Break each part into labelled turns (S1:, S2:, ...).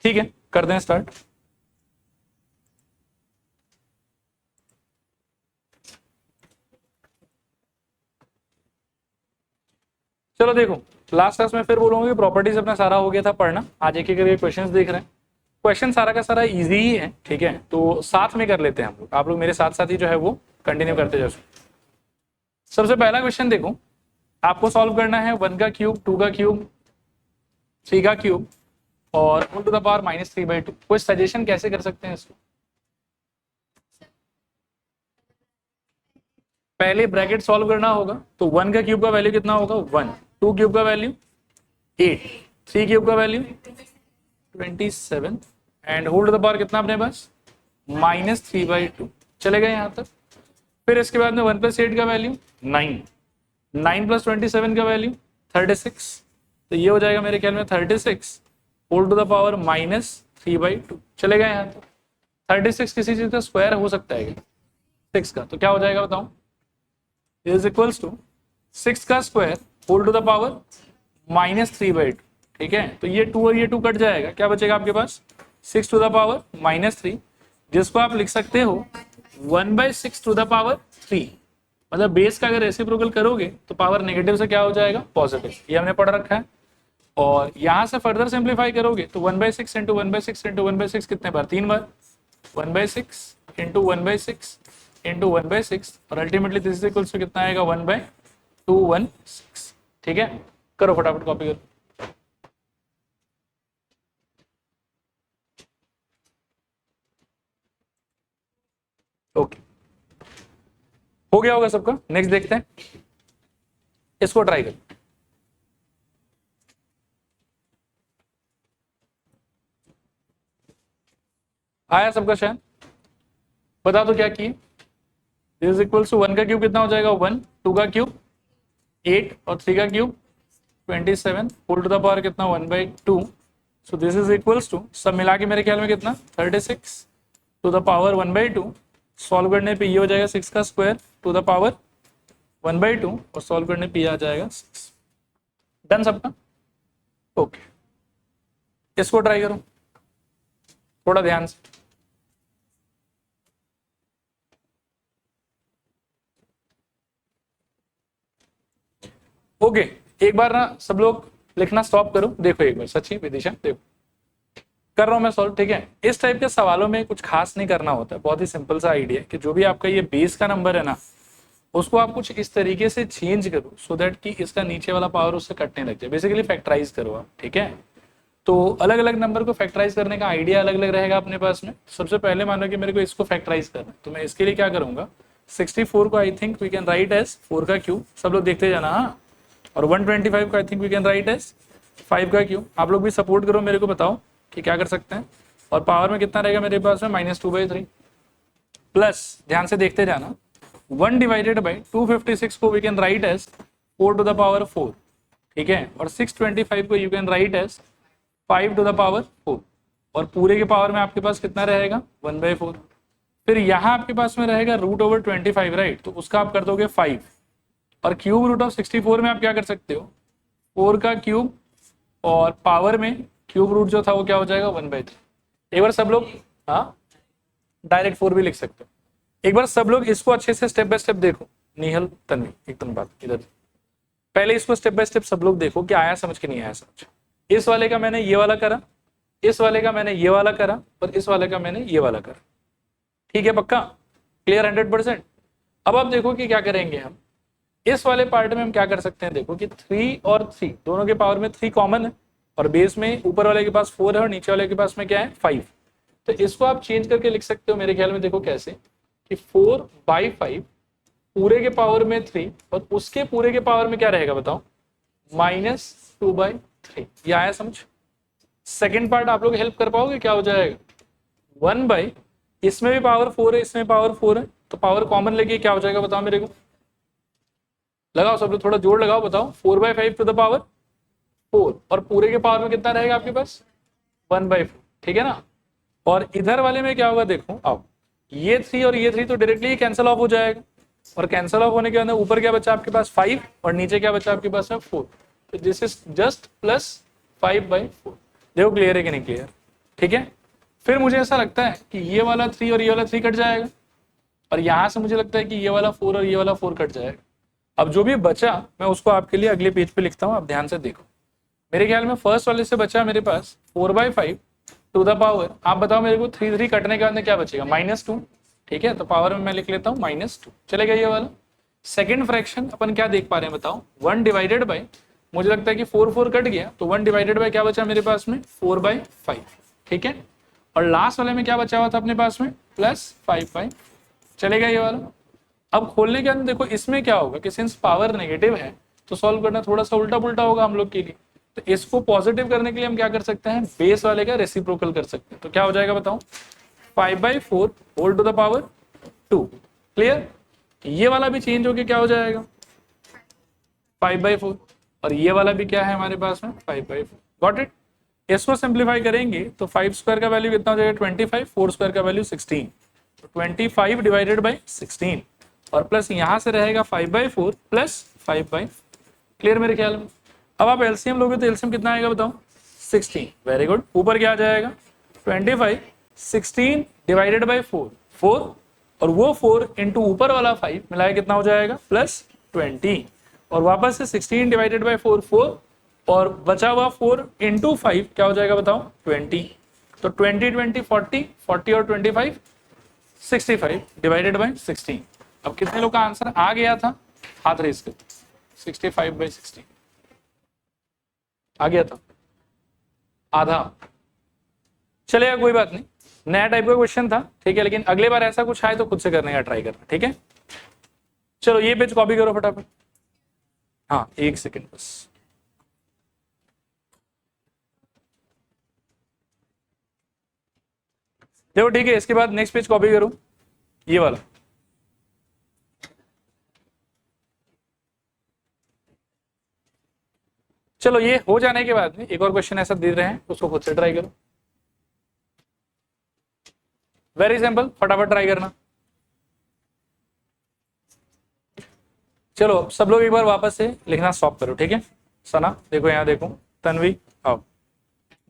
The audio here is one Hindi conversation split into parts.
S1: ठीक है, कर दें स्टार्ट। चलो देखो, लास्ट क्लास में फिर बोलूंगा कि प्रॉपर्टीज अपना सारा हो गया था पढ़ना, आज एक एक करके क्वेश्चंस देख रहे हैं। क्वेश्चन सारा का सारा इजी ही है, ठीक है, तो साथ में कर लेते हैं हम लोग, आप लोग मेरे साथ साथ ही जो है वो कंटिन्यू करते जाओ। सबसे पहला क्वेश्चन देखो, आपको सॉल्व करना है 1 का क्यूब, 2 का क्यूब, 3 का क्यूब और होल टू द पावर -3/2। कोई सजेशन कैसे कर सकते हैं इसको? पहले ब्रैकेट सॉल्व करना होगा, तो 1 का क्यूब का वैल्यू कितना होगा 1, 2 क्यूब का वैल्यू 8, 3 क्यूब का value 27 and whole to the power कितना अपने पास -3/2। चले गए यहां तक। फिर इसके बाद में 1 + 8 का वैल्यू 9, 9 + 27 का वैल्यू 36, तो ये हो जाएगा मेरे ख्याल में 36 होल टू द पावर -3/2। चले गए यहां तक। 36 किसी चीज का स्क्वायर हो सकता है क्या? 6 का, तो क्या हो जाएगा बताओ? इज इक्वल्स टू 6 का square whole to the power -3/2। ठीक है, तो ये 2 और ये 2 कट जाएगा, क्या बचेगा आपके पास 6 टू द पावर -3, जिसको आप लिख सकते हो 1/6 टू द पावर 3। मतलब बेस का अगर रेसिप्रोकल करोगे तो पावर नेगेटिव से क्या हो जाएगा पॉजिटिव, ये हमने पढ़ रखा है। और यहां से फर्दर सिंप्लीफाई करोगे तो 1/6 इंटू 1/6 इंटू 1/6 कितने बार 3 बार 1/6 इंटू 1/6 इंटू 1/6 और ultimately this is equals to कितना आएगा 1/216। ठीक है, करो फटाफट कॉपी करो। ओके, हो गया होगा सबका। नेक्स्ट देखते हैं, इसको ट्राई करो। आया सबका शायद, बता दो क्या किए। दिस इज इक्वल्स टू 1 का क्यूब कितना हो जाएगा 1, 2 का क्यूब 8 और 3 का cube 27 whole to the power कितना 1/2। So this is equals to सब मिला के मेरे ख्याल में कितना 36 टू द पावर 1/2। सॉल्व करने पे ये हो जाएगा 6 का स्क्वायर टू द पावर 1/2 और सॉल्व करने पे ये आ जाएगा 6। डन सबका? ओके, इसको ट्राई करो थोड़ा ध्यान से। ओके, एक बार ना सब लोग लिखना स्टॉप करो, देखो एक बार सच्ची विदिशा देखो कर रहा हूं मैं सॉल्व। ठीक है, इस टाइप के सवालों में कुछ खास नहीं करना होता है, बहुत ही सिंपल सा आइडिया है कि जो भी आपका ये बेस का नंबर है ना उसको आप कुछ इस तरीके से चेंज करो सो दैट कि इसका नीचे वाला पावर उससे कटने लग जाए। बेसिकली फैक्टराइज करो आप। ठीक है, तो अलग अलग नंबर को फैक्टराइज करने का आइडिया अलग अलग रहेगा अपने पास में। सबसे पहले मानो कि मेरे को इसको फैक्टराइज करना है, तो मैं इसके लिए क्या करूंगा 64 को I think we can write as 4 का क्यूब, सब लोग देखते जाना। हाँ, और 125 को I think we can write as 5 का क्यूब। आप लोग भी सपोर्ट करो, मेरे को बताओ कि क्या कर सकते हैं। और पावर में कितना रहेगा मेरे पास में -2/3 प्लस ध्यान से देखते जाना 1 डिवाइडेड बाई 256 को we can write as 4 to the power 4। ठीक है, और 625 को you can write as 5 to the power 4 और पूरे के पावर में आपके पास कितना रहेगा 1/4। फिर यहाँ आपके पास में रहेगा √25 राइट, तो उसका आप कर दोगे 5 और क्यूब रूट ऑफ 64 में आप क्या कर सकते हो 4 का क्यूब और पावर में क्यूब रूट जो था वो क्या हो जाएगा 1/3। एक बार सब लोग, हाँ डायरेक्ट 4 भी लिख सकते हो। एक बार सब लोग इसको अच्छे से स्टेप बाय स्टेप देखो। निहल तन्वी एकदम बात इधर, पहले इसको स्टेप बाय स्टेप सब लोग देखो कि आया समझ के नहीं आया समझ। इस वाले का मैंने ये वाला करा, इस वाले का मैंने ये वाला करा और इस वाले का मैंने ये वाला करा। ठीक है, पक्का क्लियर 100%। अब आप देखो कि क्या करेंगे हम इस वाले पार्ट में। हम क्या कर सकते हैं, देखो कि 3 और 3 दोनों के पावर में 3 कॉमन है और बेस में ऊपर वाले के पास 4 है और नीचे वाले के पास में क्या है 5। तो इसको आप चेंज करके लिख सकते हो मेरे ख्याल में, देखो कैसे कि 4/5 पूरे के पावर में 3 और उसके पूरे के पावर में क्या रहेगा बताओ -2/3। ये आया समझ? सेकेंड पार्ट आप लोग हेल्प कर पाओगे, क्या हो जाएगा 1/, इसमें भी पावर 4 है इसमें पावर 4 है तो पावर कॉमन लेके क्या हो जाएगा बताओ मेरे को, लगाओ सब लोग थोड़ा जोर लगाओ, बताओ 4/5 टू द पावर 4 और पूरे के पावर में कितना रहेगा आपके पास 1/4। ठीक है ना, और इधर वाले में क्या होगा देखो, अब ये 3 और ये 3 तो डायरेक्टली कैंसिल ऑफ हो जाएगा और कैंसिल ऑफ होने के बाद ऊपर क्या बचा आपके पास 5 और नीचे क्या बचा आपके पास में 4। तो दिस इज जस्ट +5/4। देखो क्लियर है कि नहीं क्लियर? ठीक है। फिर मुझे ऐसा लगता है कि ये वाला 3 और ये वाला 3 कट जाएगा, और यहां से मुझे लगता है कि ये वाला 4 और ये वाला 4 कट जाएगा। अब जो भी बचा मैं उसको आपके लिए अगले पेज पे लिखता हूँ, आप ध्यान से देखो। मेरे ख्याल में फर्स्ट वाले से बचा मेरे पास 4/5 टू द पावर, आप बताओ मेरे को 3 3 कटने के बाद में क्या बचेगा, -2। ठीक है, तो पावर में मैं लिख लेता हूँ -2, चलेगा ये वाला। सेकेंड फ्रैक्शन अपन क्या देख पा रहे हैं बताओ, 1 डिवाइडेड बाई, मुझे लगता है कि 4 4 कट गया, तो 1 डिवाइडेड बाई क्या बचा मेरे पास में, 4/5। ठीक है, और लास्ट वाले में क्या बचा हुआ था अपने पास में, +5/, चलेगा ये वाला। अब खोलने के अंदर देखो इसमें क्या होगा कि सिंस पावर नेगेटिव है तो सॉल्व करना थोड़ा सा उल्टा पुल्टा होगा हम लोग के लिए। तो इसको पॉजिटिव करने के लिए हम क्या कर सकते हैं, बेस वाले का रेसिप्रोकल कर सकते हैं। तो क्या हो जाएगा बताओ, 5/4 whole to the power 2। Clear, ये वाला भी चेंज होके क्या हो जाएगा 5/4, और ये वाला भी क्या है हमारे पास में 5/4। Got it. इसको सिंप्लीफाई करेंगे तो 5 स्क्वायर का वैल्यू कितना हो जाएगा 25, 4 स्क्वायर का वैल्यू 16, तो 25 डिवाइडेड बाई 16, और प्लस यहां से रहेगा 5/4 प्लस 5/4। क्लियर मेरे ख्याल में। अब आप एलसीएम लोगे तो एलसीएम कितना आएगा बताओ, 16। वेरी गुड, ऊपर क्या आ जाएगा 25, 16 डिवाइडेड बाई 4, 4, और वो 4 इंटू ऊपर वाला 5 मिलाया कितना हो जाएगा +20, और वापस से 16 डिवाइडेड बाई 4, 4, और बचा हुआ 4 इंटू 5 क्या हो जाएगा बताओ 20, तो 20 20 40, 40 और 25 65 डिवाइडेड बाई 16। अब कितने लोग का आंसर आ गया था, हाथ रेस कर, 65/16 आ गया था, आधा। चलेगा कोई बात नहीं, नया टाइप का क्वेश्चन था, ठीक है, लेकिन अगले बार ऐसा कुछ आए तो खुद से करने का ट्राई करना, ठीक है। चलो ये पेज कॉपी करो फटाफट, हाँ 1 सेकेंड बस। देखो ठीक है, इसके बाद नेक्स्ट पेज कॉपी करो, ये वाला। चलो ये हो जाने के बाद में एक और क्वेश्चन ऐसा दे रहे हैं, उसको खुद से ट्राई करो, वेरी सिंपल, फटाफट ट्राई करना। चलो सब लोग एक बार वापस से लिखना स्टॉप करो, ठीक है। सना देखो, यहाँ देखो, तन्वी आओ,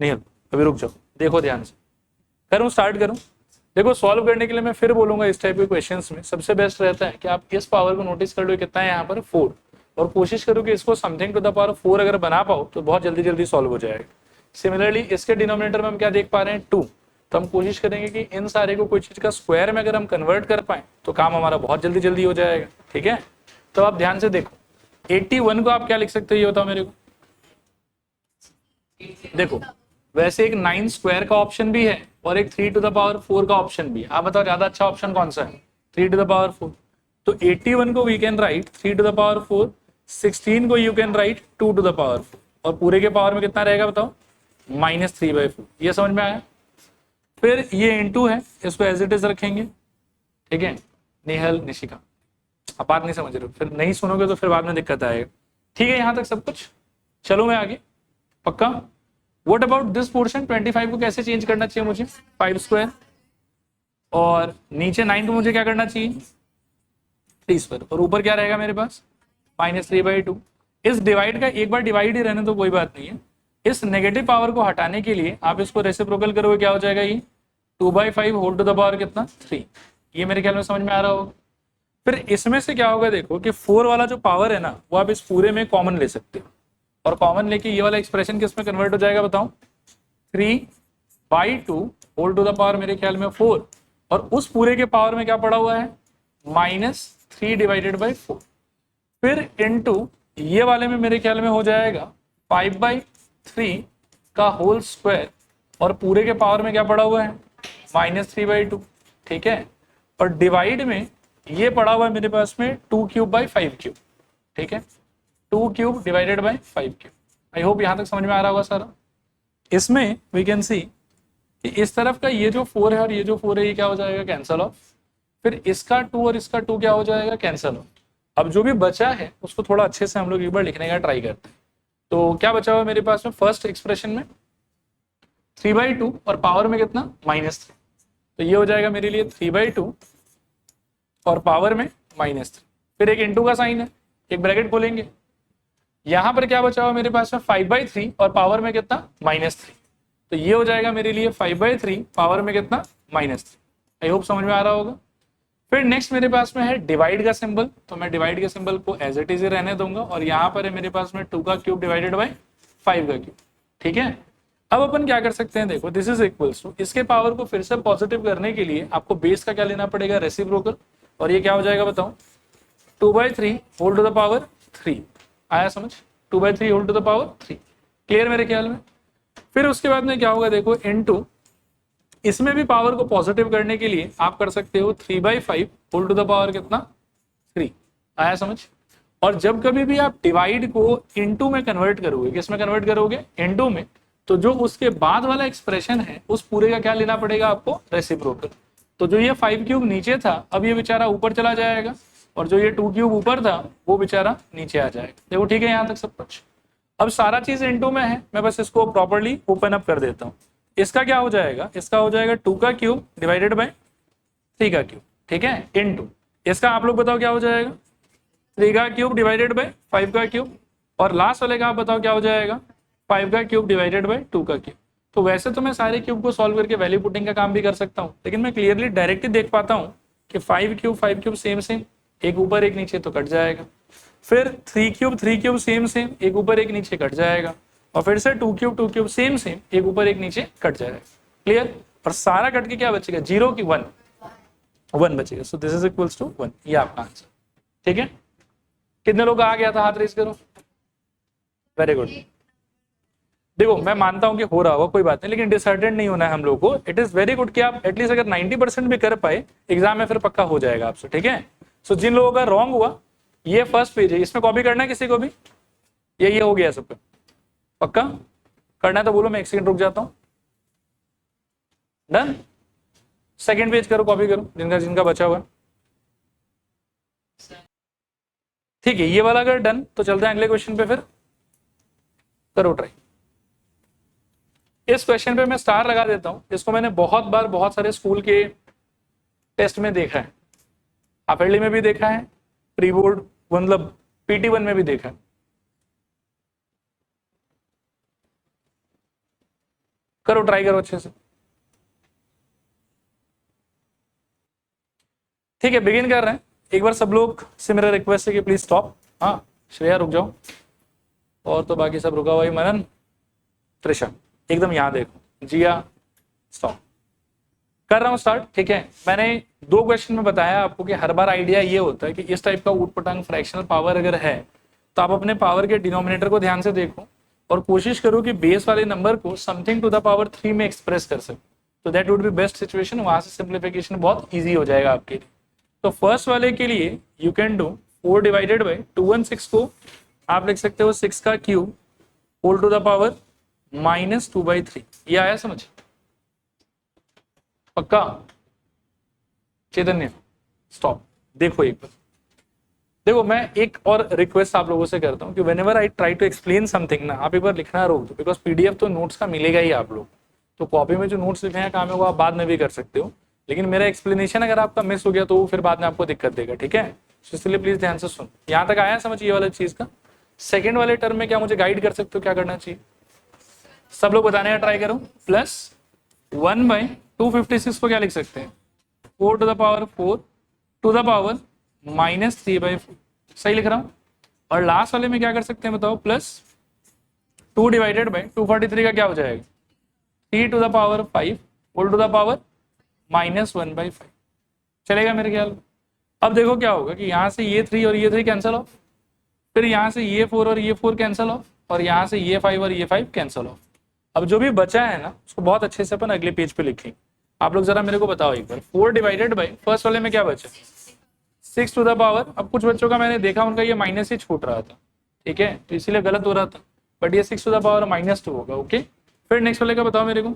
S1: निहिल अभी रुक जाओ, देखो ध्यान से, करूँ स्टार्ट करूँ। देखो सॉल्व करने के लिए मैं फिर बोलूंगा, इस टाइप के क्वेश्चंस में सबसे बेस्ट रहता है कि आप इस पावर को नोटिस कर लो कितना है यहाँ पर 4, और कोशिश करो कि इसको समथिंग टू द पावर 4 अगर बना पाओ तो बहुत जल्दी जल्दी सॉल्व हो जाएगा। सिमिलरली इसके डिनोमिनेटर में हम क्या देख पा रहे हैं 2, तो हम कोशिश करेंगे कि इन सारे को कोई चीज का स्क्वायर में अगर हम कन्वर्ट कर पाए तो काम हमारा बहुत जल्दी जल्दी हो जाएगा, ठीक है। तो आप ध्यान से देखो, 81 को आप क्या लिख सकते हो ये बताओ मेरे को। देखो वैसे एक 9 स्क्वायर का ऑप्शन भी है और एक 3 टू द पावर 4 का ऑप्शन भी है, आप बताओ ज्यादा अच्छा ऑप्शन कौन सा है, 3 टू द पावर 4। तो 81 को we can right 3 to the power 4, 16 को you can write 2 to the power 4, और पूरे के पावर में कितना रहेगा बताओ -3/4। ये समझ में आया। फिर ये इनटू है, इसको एज इट इज रखेंगे, ठीक है। निहल निशिका आप बात नहीं समझ रहे हो, फिर नहीं सुनोगे तो फिर बाद में दिक्कत आएगा, ठीक है। यहां तक सब कुछ, चलो मैं आगे पक्का। व्हाट अबाउट दिस पोर्शन, 25 को कैसे चेंज करना चाहिए मुझे, 5 स्क्वायर, और नीचे 9 को मुझे क्या करना चाहिए 3 स्क्वायर, और ऊपर क्या रहेगा मेरे पास -3/2। इस डिवाइड का एक बार डिवाइड ही रहने तो कोई बात नहीं है, इस नेगेटिव पावर को हटाने के लिए आप इसको रेसिप्रोकल करोगे, क्या हो जाएगा ये 2/5 होल टू द पावर कितना 3। ये मेरे ख्याल में समझ में आ रहा होगा। फिर इसमें से क्या होगा देखो कि 4 वाला जो पावर है ना वो आप इस पूरे में कॉमन ले सकते हो, और कॉमन लेके ये वाला एक्सप्रेशन किस में कन्वर्ट हो जाएगा बताओ 3/2 होल टू द पावर मेरे ख्याल में 4, और उस पूरे के पावर में क्या पड़ा हुआ है -3 डिवाइडेड बाई 4। फिर इनटू ये वाले में मेरे ख्याल में हो जाएगा 5/3 का होल स्क्वायर, और पूरे के पावर में क्या पड़ा हुआ है -3/2, ठीक है। और डिवाइड में ये पड़ा हुआ है मेरे पास में 2/5, ठीक है, 2³ डिवाइडेड बाई 5³। आई होप यहां तक समझ में आ रहा होगा सारा। इसमें वी कैन सी कि इस तरफ का ये जो 4 है और ये जो 4 है ये क्या हो जाएगा कैंसल ऑफ, फिर इसका 2 और इसका 2 क्या हो जाएगा कैंसल ऑफ। अब जो भी बचा है उसको थोड़ा अच्छे से हम लोग एक बार लिखने का ट्राई करते हैं। तो क्या बचा हुआ मेरे पास में फर्स्ट एक्सप्रेशन में 3/2 और पावर में कितना -3, तो ये हो जाएगा मेरे लिए 3/2 और पावर में -3। फिर एक इंटू का साइन है, एक ब्रैकेट खोलेंगे, यहां पर क्या बचा हुआ मेरे पास में 5/3 और पावर में कितना -3, तो ये हो जाएगा मेरे लिए 5/3 पावर में कितना -3। आई होप समझ में आ रहा होगा। फिर नेक्स्ट मेरे पास में है डिवाइड का सिंबल, तो मैं डिवाइड के सिंबल को एज इट इज रहने दूंगा और यहाँ पर है मेरे पास में 2 का क्यूब डिवाइडेड बाय 5 का क्यूब। ठीक है, अब अपन क्या कर सकते हैं, देखो दिस इज इक्वल्स टू, इसके पावर को फिर से पॉजिटिव करने के लिए आपको बेस का क्या लेना पड़ेगा, रेसिप्रोकल, और ये क्या हो जाएगा बताओ, 2/3 होल टू द पावर 3। आया समझ, 2/3 whole to the power 3। Clear मेरे ख्याल में। फिर उसके बाद में क्या होगा, देखो इनटू, इसमें भी पावर को पॉजिटिव करने के लिए आप कर सकते हो 3/5 होल टू द पावर कितना, 3। आया समझ। और जब कभी भी आप डिवाइड को इनटू में कन्वर्ट करोगे, किस में कन्वर्ट करोगे, इनटू में, तो जो उसके बाद वाला एक्सप्रेशन है उस पूरे का क्या लेना पड़ेगा आपको, रेसिप्रोकल। तो जो ये 5 क्यूब नीचे था अब ये बेचारा ऊपर चला जाएगा, और जो ये 2 क्यूब ऊपर था वो बेचारा नीचे आ जाएगा। देखो ठीक है यहाँ तक सब कुछ। अब सारा चीज इनटू में है, मैं बस इसको प्रॉपर्ली ओपन अप कर देता हूँ। इसका क्या हो जाएगा, इसका हो जाएगा 2 का क्यूब डिवाइडेड बाय 3 का क्यूब। ठीक है, इनटू, इसका आप लोग बताओ क्या हो जाएगा, 3 का क्यूब डिवाइडेड बाय 5 का क्यूब, और लास्ट वाले का आप बताओ क्या हो जाएगा, 5 का क्यूब डिवाइडेड बाय 2 का क्यूब। तो वैसे तो मैं सारे क्यूब को सॉल्व करके वैल्यू पुटिंग का काम भी कर सकता हूँ, लेकिन मैं क्लियरली डायरेक्टली देख पाता हूँ कि 5 क्यूब सेम सेम, एक ऊपर एक नीचे तो कट जाएगा। फिर 3 क्यूब सेम सेम, एक ऊपर एक नीचे कट जाएगा। और फिर से 2 क्यूब सेम सेम, एक ऊपर एक नीचे कट जाएगा। क्लियर। और सारा कट के क्या बचेगा, 0 की 1 बचेगा। So this is equals to 1, ये आपका आंसर। ठीक है, कितने लोग आ गया था, हाथ रेज करो। Very good. देखो मैं मानता हूं कि हो रहा होगा, कोई बात नहीं, लेकिन डिसअर्टेंड नहीं होना है हम लोग को। इट इज वेरी गुड कि आप एटलीस्ट अगर 90% भी कर पाए एग्जाम में, फिर पक्का हो जाएगा आपसे। ठीक है, सो जिन लोगों का रॉन्ग हुआ, ये फर्स्ट पेज है, इसमें कॉपी करना है किसी को भी, ये हो गया सबका, पक्का करना है तो बोलो, मैं 1 सेकंड रुक जाता हूं। डन, सेकंड पेज करो, कॉपी करो जिनका जिनका बचा हुआ। ठीक है, ये वाला अगर डन तो चलते हैं अगले क्वेश्चन पे, फिर करो ट्राई। इस क्वेश्चन पे मैं स्टार लगा देता हूं, इसको मैंने बहुत बार बहुत सारे स्कूल के टेस्ट में देखा है, हाफ-ईयरली में भी देखा है, प्री बोर्ड मतलब PT1 में भी देखा है। करो ट्राई करो अच्छे से। ठीक है, बिगिन कर रहे हैं। एक बार सब लोग से मेरा रिक्वेस्ट है कि प्लीज स्टॉप। हाँ श्रेया रुक जाओ, और तो बाकी सब रुका हुआ ही, मनन, त्रिशा एकदम यहाँ देखो, जिया स्टॉप। कर रहा हूँ स्टार्ट। ठीक है, मैंने 2 क्वेश्चन में बताया आपको कि हर बार आइडिया ये होता है कि इस टाइप का ऊटपटांग फ्रैक्शनल पावर अगर है तो आप अपने पावर के डिनोमिनेटर को ध्यान से देखो और कोशिश करो कि बेस वाले नंबर को समथिंग टू द पावर 3 में एक्सप्रेस कर सको, तो that would be best situation. वहां से सिंप्लीफिकेशन बहुत ईजी हो जाएगा आपके लिए। तो फर्स्ट वाले के लिए you can do 4 divided by 216 को आप लिख सकते हो 6 का cube whole to the power -2/3। ये आया समझ, पक्का। चैतन्य स्टॉप, देखो एक बार, देखो मैं एक और रिक्वेस्ट आप लोगों से करता हूँ कि whenever I try to explain something ना, आप एक बार लिखना रोक दो, बिकॉज PDF तो नोट्स का मिलेगा ही आप लोग, तो कॉपी में जो नोट्स लिखे हैं काम है वो आप बाद में भी कर सकते हो, लेकिन मेरा एक्सप्लेनेशन अगर आपका मिस हो गया तो फिर बाद में आपको दिक्कत देगा। ठीक है, इसलिए प्लीज ध्यान से सुन। यहाँ तक आया समझ ये वाला चीज का। सेकेंड वाले टर्म में क्या मुझे गाइड कर सकते हो, क्या करना चाहिए, सब लोग बताने का ट्राई करो। +1/256 को क्या लिख सकते हैं, 4 to the power 4 to the power -3/4। सही लिख रहा हूं। और लास्ट वाले में क्या कर सकते हैं बताओ, +2 डिवाइडेड बाई 243 का क्या हो जाएगा, 3 to the power 5 whole to the power -1/5। चलेगा मेरे ख्याल। अब देखो क्या होगा कि यहाँ से ये 3 और ये 3 कैंसिल ऑफ, फिर यहाँ से ये 4 और ये 4 कैंसिल ऑफ, और यहाँ से ये 5 और ये 5 कैंसिल ऑफ। अब जो भी बचा है ना उसको बहुत अच्छे से अपन अगले पेज पे लिखेंगे। आप लोग जरा मेरे को बताओ एक बार, 4 डिवाइडेड बाई फर्स्ट वाले में क्या बचा, 6 टू द पावर। अब कुछ बच्चों का मैंने देखा उनका ये माइनस ही छूट रहा था, ठीक है, तो इसीलिए गलत हो रहा था, बट ये 6 टू द पावर -2 होगा। ओके, फिर नेक्स्ट वाले का बताओ मेरे को,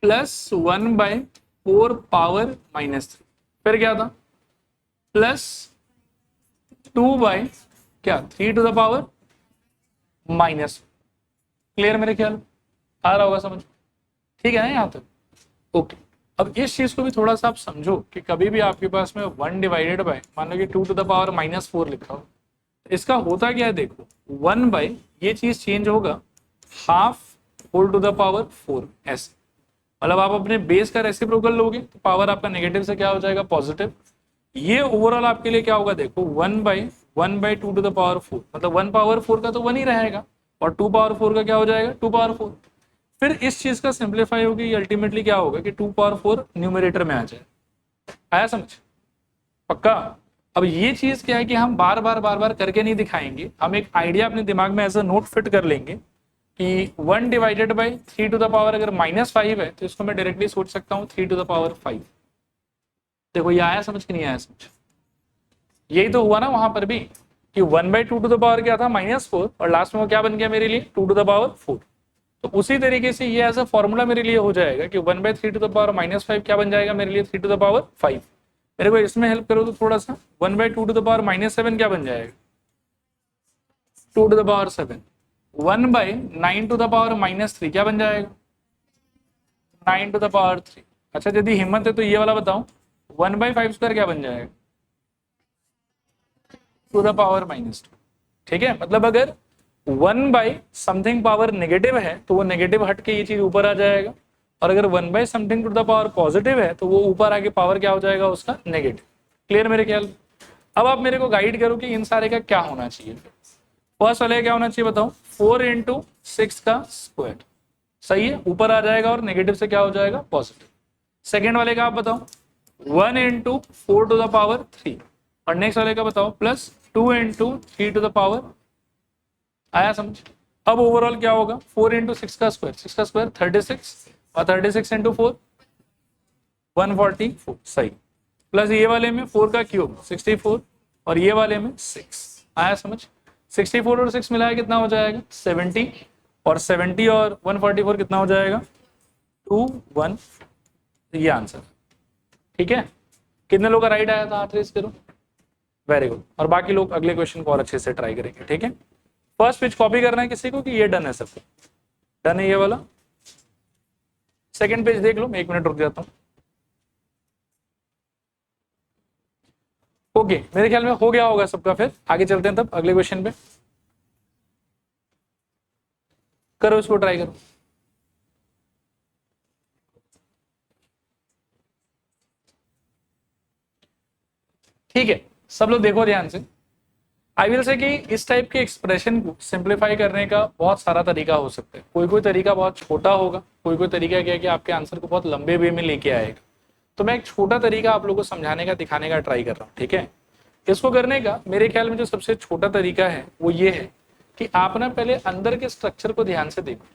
S1: +1/4 पावर -3, फिर क्या था, +2/3 टू द पावर -1। क्लियर मेरे ख्याल आ रहा होगा समझ, ठीक है ना यहाँ तक। ओके, अब इस चीज को भी थोड़ा सा आप समझो कि कभी भी आपके पास में 1 डिवाइडेड बाय मान लो कि 2 टू द पावर -4 लिखा हो, तो इसका होता क्या है, देखो 1 बाय ये चीज चेंज होगा half whole to the power 4 ऐसे। मतलब आप अपने बेस का रेसिप्रोकल लोगे तो पावर आपका नेगेटिव से क्या हो जाएगा, पॉजिटिव। ये ओवरऑल आपके लिए क्या होगा, देखो 1/1/2 टू द पावर 4, मतलब 1 पावर 4 का तो 1 ही रहेगा, और 2 पावर 4 का क्या हो जाएगा, 2 पावर 4। फिर इस चीज का सिंप्लीफाई होगी, अल्टीमेटली क्या होगा कि 2 पावर 4 न्यूमरेटर में आ जाए। आया समझ, पक्का। अब ये चीज क्या है कि हम बार बार करके नहीं दिखाएंगे, हम एक आइडिया अपने दिमाग में एज अ नोट फिट कर लेंगे कि 1 divided by 3 to the power अगर -5 है तो इसको मैं डायरेक्टली सोच सकता हूँ 3 टू द पावर 5। देखो ये आया समझ कि नहीं आया समझ, यही तो हुआ ना वहां पर भी कि 1/2 टू द पावर क्या था, -4, और लास्ट में वो क्या बन गया मेरे लिए, 2 टू द पावर 4। तो उसी तरीके से ये एज अ फॉर्मूला मेरे लिए हो जाएगा कि 1/3 टू द पावर -5 क्या बन जाएगा मेरे लिए, 3 टू द पावर 5। मेरे को इसमें हेल्प करो तो थोड़ा सा, 1/2 टू द पावर -7 क्या बन जाएगा, 2 to the power 7। 1/9 to the power -3 क्या बन जाएगा, 9 टू द पावर 3। अच्छा यदि हिम्मत है तो ये वाला बताओ, 1/5² क्या बन जाएगा, 2 द पावर -2। ठीक है, मतलब अगर 1/समथिंग पावर नेगेटिव है तो वो नेगेटिव हट के ये चीज ऊपर आ जाएगा, और अगर 1/समथिंग टू द पावर पॉजिटिव है तो वो ऊपर आके पावर क्या हो जाएगा उसका, नेगेटिव। क्लियर मेरे ख्याल। अब आप मेरे को गाइड करो कि इन सारे का क्या होना चाहिए। फर्स्ट वाले क्या होना चाहिए बताओ, 4 × 6 का स्क्वायर, सही है, ऊपर आ जाएगा और नेगेटिव से क्या हो जाएगा, पॉजिटिव। सेकेंड वाले का आप बताओ 1 × 4 टू द पावर 3, और नेक्स्ट वाले का बताओ +2 × 3 टू द पावर। आया समझ। अब ओवरऑल क्या होगा, 4 × 6 का स्क्वायर, 6 का स्क्वायर 36, और 36 × 4 144, सही। प्लस ये वाले में 4 का क्यूब 64, और ये वाले में 6। आया समझ। 64 और 6 मिलाया कितना हो जाएगा, 70, और 70 और 144 कितना हो जाएगा, 21। ये आंसर। ठीक है, कितने लोग का राइट आया था, हाथ रेज करो। वेरी गुड, और बाकी लोग अगले क्वेश्चन को और अच्छे से ट्राई करेंगे। ठीक है, फर्स्ट पेज कॉपी करना है किसी को कि ये डन है सबको, डन है ये वाला। सेकंड पेज देख लो, मैं 1 मिनट रुक जाता हूँ। ओके, मेरे ख्याल में हो गया होगा सबका, फिर आगे चलते हैं तब अगले क्वेश्चन पे। करो इसको, ट्राई करो। ठीक है, सब लोग देखो ध्यान से। आई विल से कि इस टाइप के एक्सप्रेशन को सिंप्लीफाई करने का बहुत सारा तरीका हो सकता है। कोई तरीका बहुत छोटा होगा, कोई तरीका क्या है कि आपके आंसर को बहुत लंबे वे में लेके आएगा। तो मैं एक छोटा तरीका आप लोगों को समझाने का, दिखाने का ट्राई कर रहा हूँ। ठीक है, इसको करने का मेरे ख्याल में जो सबसे छोटा तरीका है वो ये है कि आप ना पहले अंदर के स्ट्रक्चर को ध्यान से देखो।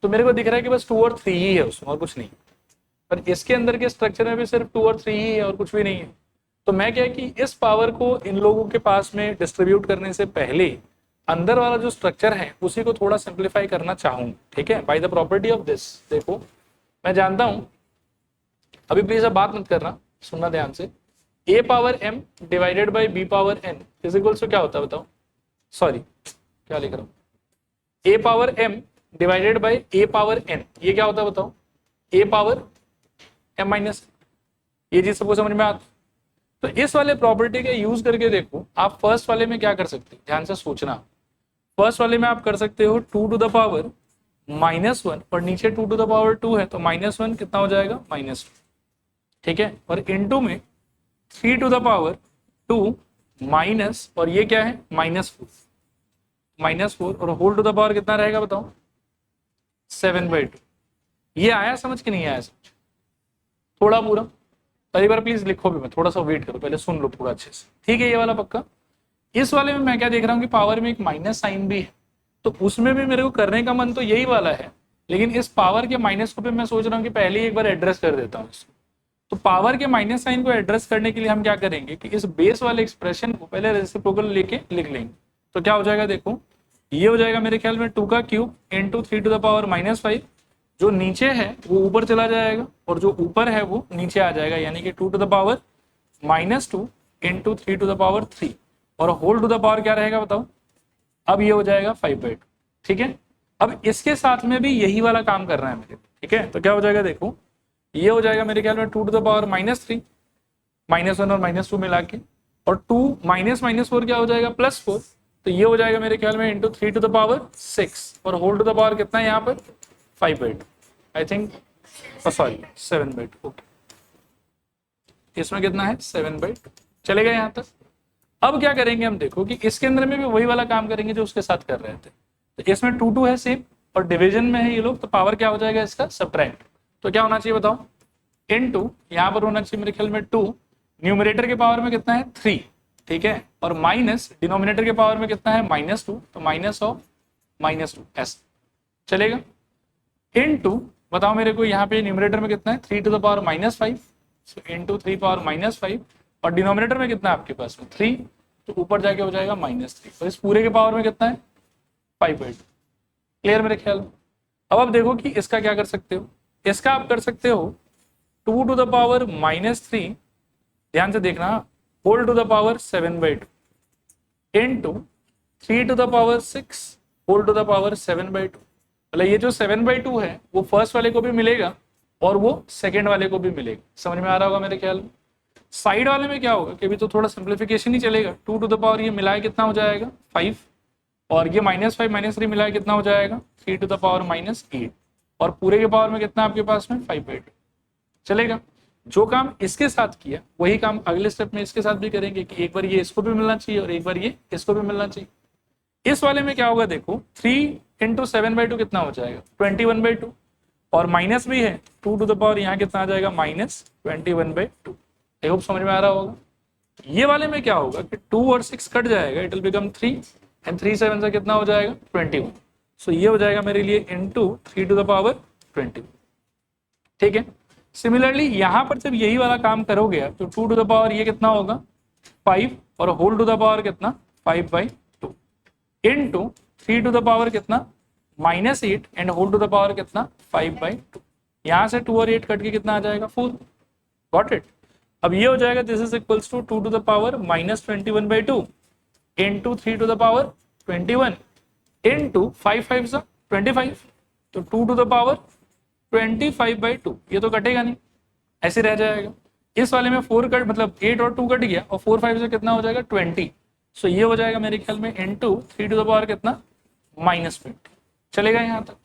S1: तो मेरे को दिख रहा है कि बस 2 और 3 ही है उसमें, और कुछ नहीं, पर इसके अंदर के स्ट्रक्चर में भी सिर्फ 2 और 3 ही है और कुछ भी नहीं है। तो मैं क्या है कि इस पावर को इन लोगों के पास में डिस्ट्रीब्यूट करने से पहले अंदर वाला जो स्ट्रक्चर है उसी को थोड़ा सिंप्लीफाई करना चाहूँ। ठीक है, by the property of this. देखो मैं जानता हूँ, अभी प्लीज अब बात मत करना, सुनना ध्यान से। a power m divided by b power n is equals to क्या होता है बताओ, सॉरी क्या लिख रहा हूँ, a power m divided by a power n, ये क्या होता है बताओ, a पावर m माइनस। ये चीज सबको समझ में आता। तो इस वाले प्रॉपर्टी का यूज करके देखो, आप फर्स्ट वाले में क्या कर सकते हो, ध्यान से सोचना। फर्स्ट वाले में आप कर सकते हो 2 टू द पावर -1, और नीचे 2 टू द पावर 2 है तो -1 कितना हो जाएगा, -2। ठीक है, और इनटू में 3 टू द पावर 2 माइनस, और ये क्या है -4, और होल टू द पावर कितना रहेगा बताओ, 7/2। ये आया समझ कि नहीं आया समझ, थोड़ा पूरा पहली बार प्लीज लिखो भी, मैं थोड़ा सा वेट करो, पहले सुन लो पूरा अच्छे से। ठीक है, ये वाला पक्का। इस वाले में मैं क्या देख रहा हूँ कि पावर में एक माइनस साइन भी है, तो उसमें भी मेरे को करने का मन तो यही वाला है, लेकिन इस पावर के माइनस को भी मैं सोच रहा हूँ कि पहले ही एक बार एड्रेस कर देता हूँ इसको। तो पावर के माइनस साइन को एड्रेस करने के लिए हम क्या करेंगे कि इस बेस वाले एक्सप्रेशन को पहले रेसिप्रोकल लेके लिख लेंगे। तो क्या हो जाएगा देखो, ये हो जाएगा मेरे ख्याल में 2 का cube into 3 to the power -5, जो नीचे है वो ऊपर चला जाएगा और जो ऊपर है वो नीचे आ जाएगा, यानी कि 2 to the power -2 into 3 to the power 3, और होल टू द पावर क्या रहेगा बताओ, अब ये हो जाएगा 5/2। ठीक है, अब इसके साथ में भी यही वाला काम करना है मेरे। ठीक है, तो क्या हो जाएगा देखो, ये हो जाएगा मेरे ख्याल में 2 टू द पावर -3, -1 और -2 मिला के, और 2 -4 क्या हो जाएगा +4, तो ये हो जाएगा मेरे ख्याल में इंटू 3 टू द पावर 6, और होल टू द पावर कितना है यहाँ पर 5/2 आई थिंक, सॉरी 7/2। ओके, इसमें कितना है 7/2। चलेगा यहाँ तक। अब क्या करेंगे हम, देखो कि इसके अंदर में भी वही वाला काम करेंगे जो उसके साथ कर रहे थे। तो इसमें 2 है सेम, और डिवीजन में है ये लोग, तो पावर क्या हो जाएगा इसका, सब्ट्रैक्ट। तो क्या होना चाहिए बताओ, इनटू, यहाँ पर होना चाहिए मेरे ख्याल में 2, न्यूमरेटर के पावर में कितना है 3, ठीक है, और माइनस डिनोमिनेटर के पावर में कितना है -2, तो माइनस ऑफ -2 ऐसा चलेगा। इनटू बताओ मेरे को यहाँ पे न्यूमरेटर में कितना है 3 to the power -5, so into 3 power -5, और डिनोमिनेटर में कितना है आपके पास में 3, तो ऊपर जाके हो जाएगा -3, और इस पूरे के पावर में कितना है 5/2। क्लियर मेरे ख्याल में। अब आप देखो कि इसका क्या कर सकते हो, इसका आप कर सकते हो 2 टू द पावर -3, ध्यान से देखना, whole to the power 7/2 into 3 to the power 6 whole to the power 7/2। मतलब ये जो 7/2 है वो फर्स्ट वाले को भी मिलेगा और वो सेकेंड वाले को भी मिलेगा। समझ में आ रहा होगा मेरे ख्याल में। साइड वाले में क्या होगा कि अभी तो थोड़ा सिंप्लीफिकेशन ही चलेगा। 2 टू द पावर ये मिलाए कितना हो जाएगा 5, और ये -5 -3 मिलाए कितना हो जाएगा 3 टू द पावर -8, और पूरे के पावर में कितना आपके पास में 5/2 चलेगा। जो काम इसके साथ किया वही काम अगले स्टेप में इसके साथ भी करेंगे कि एक बार ये इसको भी मिलना चाहिए और एक बार ये इसको भी मिलना चाहिए। इस वाले में क्या होगा देखो, 3 इंटू 7/2 कितना हो जाएगा 21/2, और माइनस भी है 2 टू द पावर यहाँ कितना आ जाएगा -21/2। आई होप समझ में आ रहा होगा। ये वाले में क्या होगा कि 2 और 6 कट जाएगा, इट विल बिकम 3, एंड 3 7 से कितना हो जाएगा 21। सो ये हो जाएगा मेरे लिए इंटू 3 टू द पावर 21, ठीक है। सिमिलरली यहाँ पर जब यही वाला काम करोगे तो 2 टू द पावर ये कितना होगा 5, और होल टू द पावर कितना 5/2 इनटू 3 टू द पावर कितना -8, and whole to the power कितना 5/2। यहाँ से 2 और 8 कट के कितना आ जाएगा 4। Got it. अब ये हो जाएगा this is equals to 2 to the power -21/2 into 3 to the power 21 into 5 5 सा 25, तो 2 टू द पावर 25/2। ये तो कटेगा नहीं, ऐसे रह जाएगा। इस वाले में 4 कट, मतलब 8 और 2 कट गया, और 4 5 से कितना हो जाएगा 20। सो ये हो जाएगा मेरे ख्याल में इनटू 3 टू द पावर कितना -20 चलेगा यहाँ तक।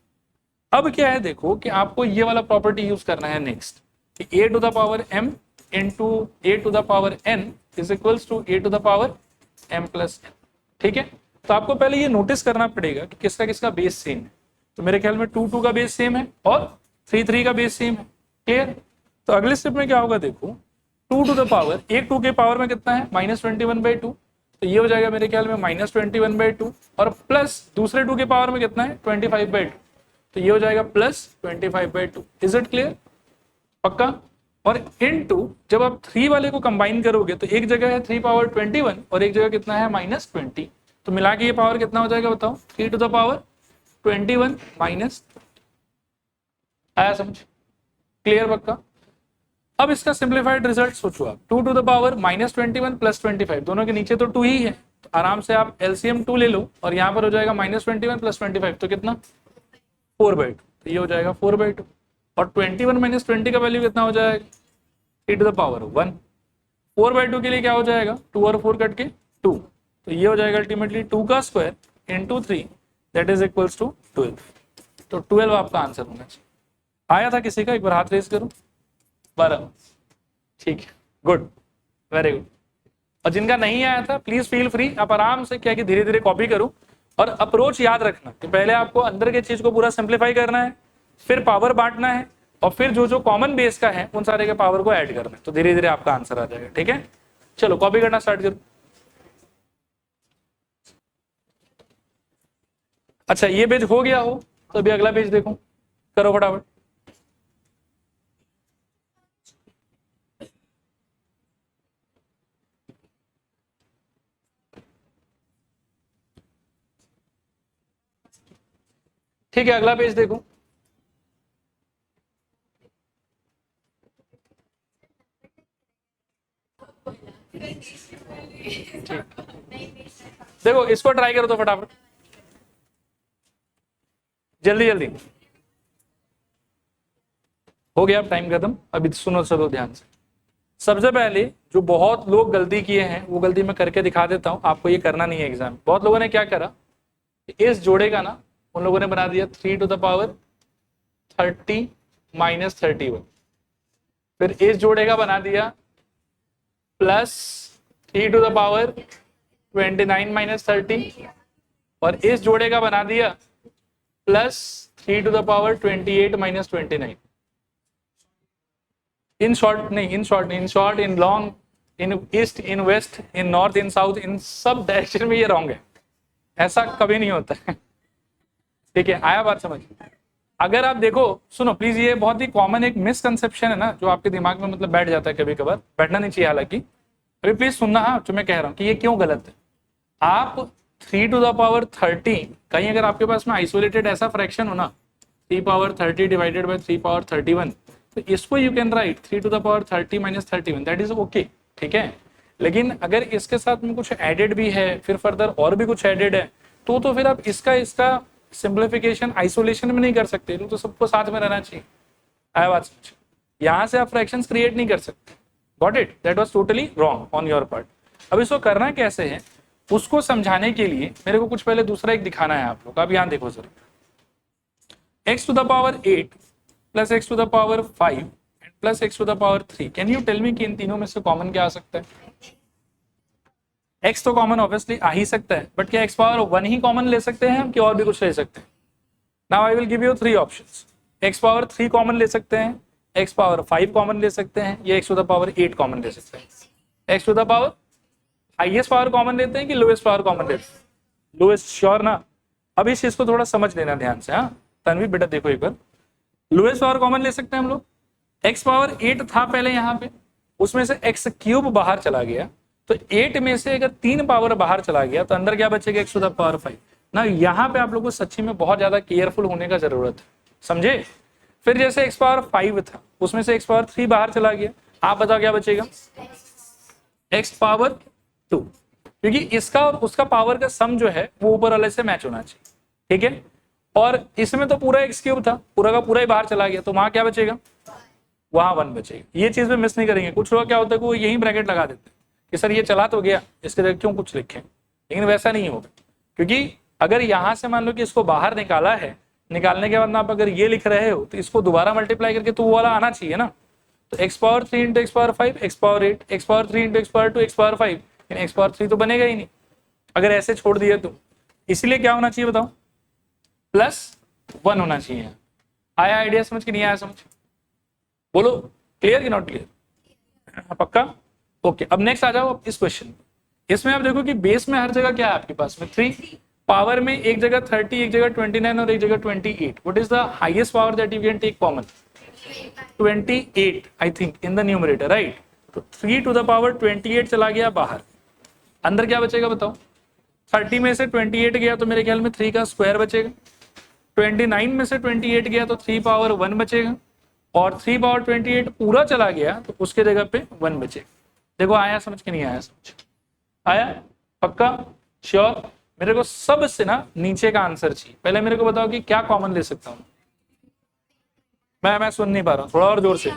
S1: अब क्या है देखो कि आपको ये वाला प्रॉपर्टी यूज करना है नेक्स्ट, कि a to the power m into a to the power n is equals to a to the power m plus n, ठीक है। तो आपको पहले ये नोटिस करना पड़ेगा कि किसका किसका बेस सेम है। तो मेरे ख्याल में 2 2 का बेस सेम है और 3 3 का बेस सेम है। क्लियर। तो अगले स्टेप में क्या होगा देखो, 2 टू द पावर, एक 2 के पावर में कितना है -21/2, तो ये हो जाएगा मेरे ख्याल में -21/2, और प्लस दूसरे 2 के पावर में कितना है 25/2, तो ये हो जाएगा +25/2। इज इट क्लियर, पक्का। और इनटू जब आप 3 वाले को कंबाइन करोगे तो एक जगह है 3 पावर 21 और एक जगह कितना है -20, तो मिला के ये पावर कितना हो जाएगा बताओ 3 टू द पावर 21 माइनस। आया समझ, क्लियर पक्का। अब इसका सिंप्लीफाइड रिजल्ट सोचो आप, 2 टू द पावर -21 + 25, दोनों के नीचे तो 2 ही है, तो आराम से आप LCM 2 ले लो, और यहाँ पर हो जाएगा -21 + 25, तो कितना 4/2, तो ये हो जाएगा 4/2, और 21 - 20 का वैल्यू कितना हो जाएगा 3 टू द पावर 1। 4/2 के लिए क्या हो जाएगा 2 और 4 कट के 2, तो ये हो जाएगा अल्टीमेटली 2 का square into 3 that is equals to 12। तो 12 आपका आंसर होना चाहिए। आया था किसी का, एक बार हाथ रेज करो। 12, ठीक है, गुड, वेरी गुड। और जिनका नहीं आया था प्लीज फील फ्री, आप आराम से क्या कि धीरे धीरे कॉपी करो, और अप्रोच याद रखना कि पहले आपको अंदर के चीज को पूरा सिंप्लीफाई करना है, फिर पावर बांटना है, और फिर जो जो कॉमन बेस का है उन सारे के पावर को ऐड करना है, तो धीरे धीरे आपका आंसर आ जाएगा। ठीक है, चलो कॉपी करना स्टार्ट करो। अच्छा ये पेज हो गया हो तो अभी अगला पेज देखो, करो फटाफट। ठीक है, अगला पेज देखो। देखो इसको ट्राई करो तो फटाफट, जल्दी जल्दी हो गया, टाइम खत्म। अभी सुनो चलो ध्यान से। सबसे पहले जो बहुत लोग गलती किए हैं वो गलती मैं करके दिखा देता हूं, आपको ये करना नहीं है एग्जाम। बहुत लोगों ने क्या करा, इस जोड़े का ना उन लोगों ने बना दिया 3 टू द पावर 30 माइनस 31, फिर इस जोड़े का बना दिया plus 3 to the power 29 minus 30, और इस जोड़े का बना दिया plus 3 to the power 28 minus 29। In short नहीं, in short, in long, in east, in west, in north, in south, इन सब डायरेक्शन में ये रॉन्ग है, ऐसा कभी नहीं होता है। ठीक है, आया बात समझ? अगर आप देखो, सुनो प्लीज, ये बहुत ही कॉमन एक मिसकंसेप्शन है ना, जो आपके दिमाग में मतलब बैठ जाता है कभी कभार, बैठना नहीं चाहिए हालांकि। अभी प्लीज सुनना, हाँ जो मैं कह रहा हूँ कि ये क्यों गलत है। आप 3 टू द पावर 30, कहीं अगर आपके पास में आइसोलेटेड ऐसा फ्रैक्शन हो ना 3 पावर 30 डिवाइडेड बाई 3 पावर 31, तो इसको यू can write 3 to the power 30 minus 31, that is okay, ठीक है। लेकिन अगर इसके साथ में कुछ एडेड भी है, फिर फर्दर और भी कुछ एडेड है, तो फिर आप इसका सिंप्लीफिकेशन आइसोलेशन में नहीं कर सकते, तो सबको साथ में रहना चाहिए। आया बात समझ? यहां से आप फ्रैक्शंस क्रिएट नहीं कर सकते। Got it? That was totally wrong on your part. अब इसको करना कैसे है, उसको समझाने के लिए मेरे को कुछ पहले दूसरा एक दिखाना है आप लोग। अब यहां देखो sir, x to the power 8 plus x to the power 5 and plus x to the power 3, can you tell me कि इन तीनों में से कॉमन क्या आ सकता है? x तो कॉमन ऑब्वियसली आ ही सकता है, बट क्या x पावर 1 ही कॉमन ले सकते हैं हम कि और भी कुछ ले सकते हैं? Now I will give you 3 options. x power 3 common ले सकते हैं, x पावर 5 कॉमन ले सकते हैं, या x to the power 8 common ले सकते हैं। x to the power highest power common लेते हैं कि लोएस्ट पावर कॉमन लेते हैं? लोएस्ट, श्योर ना? अब इस चीज को थोड़ा समझ लेना ध्यान से। हाँ तन्वी बेटा देखो एक बार, लोएस्ट पावर कॉमन ले सकते हैं हम लोग। x पावर 8 था पहले यहाँ पे, उसमें से x क्यूब बाहर चला गया, तो 8 में से अगर 3 पावर बाहर चला गया तो अंदर क्या बचेगा? x टू द पावर 5 ना। यहाँ पे आप लोगों को सच्ची में बहुत ज्यादा केयरफुल होने का जरूरत है, समझे? फिर जैसे x पावर 5 था, उसमें से x पावर 3 बाहर चला गया, आप बताओ क्या बचेगा? x पावर 2, क्योंकि इसका और उसका पावर का सम जो है वो ऊपर वाले से मैच होना चाहिए, ठीक है। और इसमें तो पूरा x क्यूब था, पूरा का पूरा ही बाहर चला गया, तो वहां क्या बचेगा? वहां 1 बचेगा। ये चीज में मिस नहीं करेंगे। कुछ लोग क्या होता है कि वो यही ब्रैकेट लगा देते हैं कि सर ये चला तो गया, इसके जगह क्यों कुछ लिखें, लेकिन वैसा नहीं होगा। क्योंकि अगर यहां से मान लो कि इसको बाहर निकाला है, निकालने के बाद आप अगर ये लिख रहे हो तो इसको दोबारा मल्टीप्लाई करके तो वो वाला आना चाहिए ना। तो x power 3 into x power 5, x power 8, x power 3 into x power 2, x power 5, लेकिन x पावर 3 तो बनेगा ही नहीं अगर ऐसे छोड़ दिए तो। इसलिए क्या होना चाहिए बताओ? +1 होना चाहिए। आया आइडिया समझ कि नहीं आया समझ? बोलो क्लियर कि नॉट क्लियर? पक्का? ओके, अब नेक्स्ट आ जाओ इस क्वेश्चन। इसमें आप देखो कि बेस में हर जगह क्या है आपके पास में? 3, पावर में एक जगह 30, एक जगह 29 और एक जगह 28। What is the highest power that you can take common? 28 I think in the numerator, right? तो 3 टू द पावर 28 चला गया बाहर, अंदर क्या बचेगा बताओ? 30 में से 28 गया तो मेरे ख्याल में 3 का स्क्वायर बचेगा। 29 में से 28 गया तो 3 पावर 1 बचेगा, और 3 पावर 28 पूरा चला गया तो उसके जगह पे 1 बचेगा। देखो आया समझ के नहीं आया समझ? आया? पक्का? श्योर? मेरे को सबसे ना नीचे का आंसर चाहिए। पहले मेरे को बताओ कि क्या कॉमन ले सकता हूँ मैं सुन नहीं पा रहा हूँ, थोड़ा और जोर से।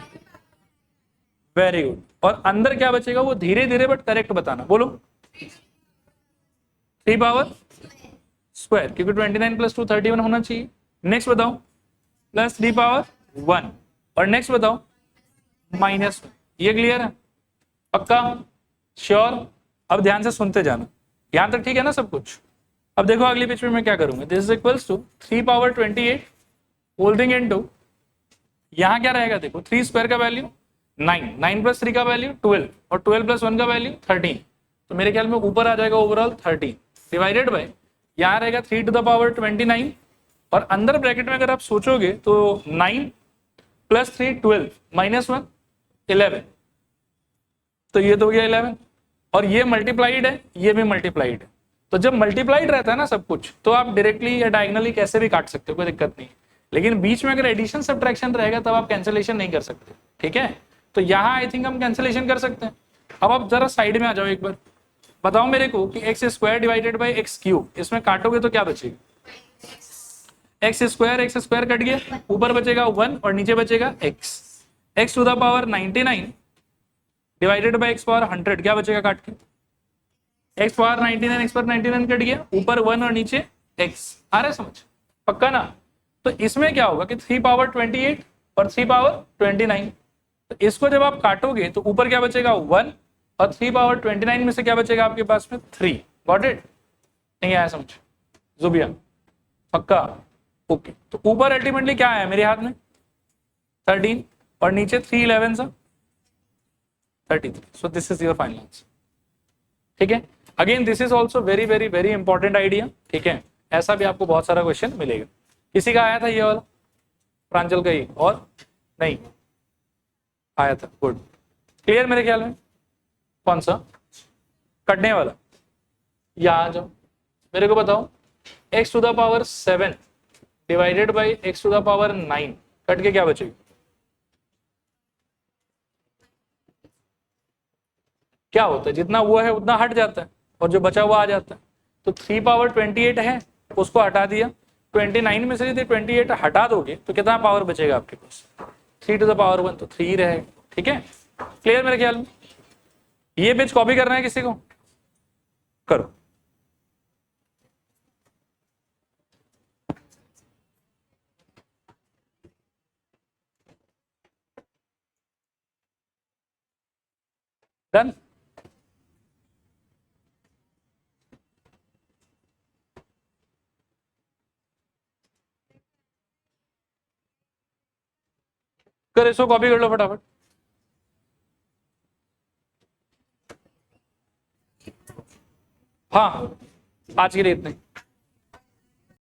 S1: Very good. और अंदर क्या बचेगा वो धीरे धीरे बट करेक्ट बताना। बोलो 3 पावर स्क्वायर, क्योंकि 29 + 2 31 होना चाहिए। नेक्स्ट बताओ प्लस 3 पावर 1, और नेक्स्ट बताओ -1। ये क्लियर है? पक्का? श्योर? अब ध्यान से सुनते जाना, यहां तक ठीक है ना सब कुछ? अब देखो अगली पेज पे मैं क्या करूंगा। This is equals to 3 power 28 holding into, यहां क्या रहेगा देखो, 3 स्क्वायर का वैल्यू 9, 9 + 3 का वैल्यू 12, और 12 + 1 का वैल्यू 13। तो मेरे ख्याल में ऊपर आ जाएगा ओवरऑल 13 डिवाइडेड बाय, यहाँ रहेगा 3 टू द पावर 29, और अंदर ब्रैकेट में अगर आप सोचोगे तो 9 + 3 12 -1 11, तो ये तो हो गया 11, और ये मल्टीप्लाइड है, ये भी मल्टीप्लाइड है। तो जब मल्टीप्लाइड रहता है ना सब कुछ, तो आप डायरेक्टली या डायगनली कैसे भी काट सकते हो, कोई दिक्कत नहीं। लेकिन बीच में अगर एडिशन सब्ट्रैक्शन रहेगा तब आप कैंसिलेशन नहीं कर सकते, ठीक है? तो यहाँ आई थिंक हम कैंसिलेशन कर सकते हैं। अब आप जरा साइड में आ जाओ एक बार, बताओ मेरे को कि x square divided by x cube, इसमें काटोगे तो क्या बचेगा? x स्क्वायर कट गया, ऊपर बचेगा 1 और नीचे बचेगा x to the power 99 divided by x power 100, क्या बचेगा काट के? x पावर 99, x पावर 99 कट गया, ऊपर 1 और नीचे x। आ रहा है समझ? पक्का ना? तो इसमें क्या होगा कि 3 पावर 28 और 3 पावर 29, तो इसको जब आप काटोगे तो ऊपर क्या बचेगा 1 और 3 पावर 29 में से क्या बचेगा आपके पास में 3। Got it? नहीं आया समझ जुबिया? पक्का? ओके। तो ऊपर अल्टीमेटली क्या है मेरे हाथ में 13 और नीचे 3 11 सा 33। सो this is your final answer. ठीक है, again this is also very very very important idea. ठीक है, ऐसा भी आपको बहुत सारा क्वेश्चन मिलेगा। किसी का आया था ये वाला? प्रांजल का ही? और नहीं आया था? गुड, क्लियर मेरे ख्याल में। कौन सा कटने वाला? यहाँ जाओ, मेरे को बताओ x to the power 7 divided by x to the power 9 कट के क्या बचेगा? क्या होता है, जितना हुआ है उतना हट जाता है और जो बचा हुआ आ जाता है। तो 3 पावर 28 है, उसको हटा दिया। 29 में से यदि 28 हटा दोगे तो कितना पावर बचेगा आपके पास? 3 टू द पावर 1, तो 3 रहेगा। ठीक है, क्लियर मेरे ख्याल में। ये पेज कॉपी करना है किसी को? करो। डन? कर, इसको कॉपी कर लो फटाफट। हाँ, आज के लिए इतने।